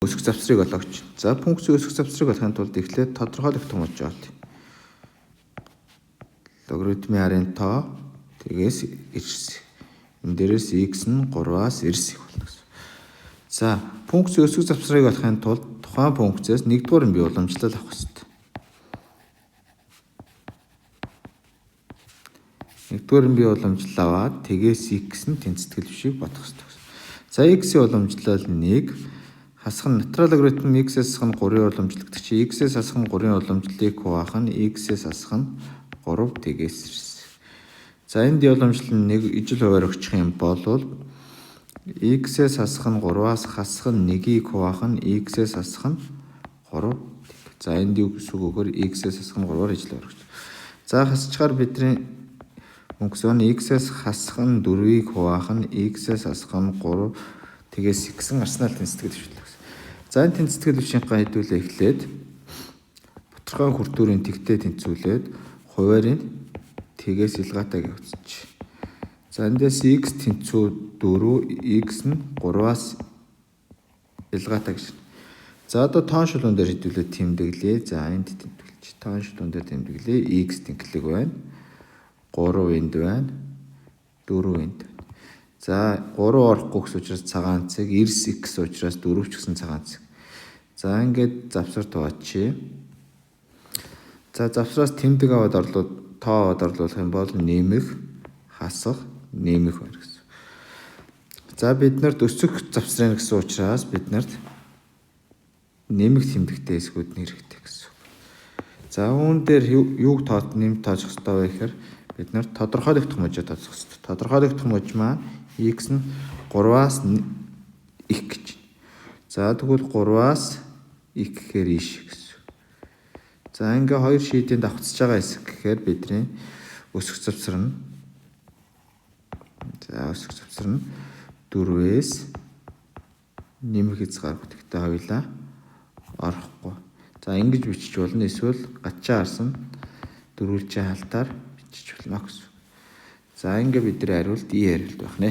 Өсөх завсрыг олгож. За функцийн өсөх завсрыг олохын тулд эхлээд тодорхойлох томож аваад. Логарифмын арын тоо тэгээс ирс. Энэ дээрээс x нь 3-аас ирс их болно гэсэн. За функцийн өсөх завсрыг олохын тулд тухайн функцээс нэгдүгээр нь бий уламжлал авах хэрэгтэй. Нэгдүгээр нь бий уламжлал аваад тэгээс x нь тэнцэтгэл бишийг бодох хэрэгтэй. За x-ийн уламжлал 1 хасах нь натурал логарифм x-ээс хасах нь 3-ын уламжлал гэдэг чинь x-ээс хасах нь 3-ын уламжлалыг хуваах нь x-ээс хасах нь 3 тэгээс ирс. За энэ ди уламжлал нь нэг ижил хуваар өгчих юм бол x-ээс хасах нь 3-аас хасах нь 1-ийг хуваах нь x-ээс хасах нь 3. За энд юу гэсэн үг вэ? X-ээс хасах нь 3-аар ижил хуваар өгч. За хасчгаар бидний функцийн x-ээс хасах нь 4-ийг хуваах нь x-ээс хасах нь 3 тэгээс гэсэн арсенал тэнцэтгэл бишвэл гэсэн. За энэ тэнцэтгэл бишийнхаа хэдүүлээ эхлээд бутархай хүртүүрийн тэгтээ тэнцвүүлээд хуваарийн тэгээс илгаатайг явуулчих. За эндээс x тэнцүү 4 x нь 3-аас илгаатай гэж. За одоо тоон шулуун дээр хэдүүлээ тэмдэглэе. За энд тэмдэглэж тоон шулуун дээр тэмдэглэе. x тэнхлэг байна. 3 энд байна. 4 энд байна. За 3 орохгүй гэсэн учраас цагаан цэг, эрс x учраас 4 ч гэсэн цагаан цэг. За ингээд завсар тооч. За завсраас тэмдэг аваад тоо аваад орлуулах юм бол нэмэх, хасах, нэмэх байна гэсэн. За бид нарт өсөх завсрын гэсэн учраас бид нарт нэмэх тэмдэгтэй эсгүүд нь хэрэгтэй гэсэн. За үүн дээр юуг нэмж тоожох хэрэгтэй вэ гэхээр бид нарт тодорхойлох томжоо тоожох хэрэгтэй. Тодорхойлох томж маань x нь 3-аас их гэж. За тэгвэл 3-аас их гэхээр иш гэсэн. За ингээ хоёр шийдийн давхцаж байгаа хэсэг гэхээр бидний өсөх завсар нь 4-ээс нэмэх хязгаар бүтэгтэй хоёлаа орохгүй. За ингэж бичиж болно. Эсвэл гачаа харсан дөрвөлжин халтаар бичиж болно гэсэн. За ингээ бидний хариулт хариулт байх нэ.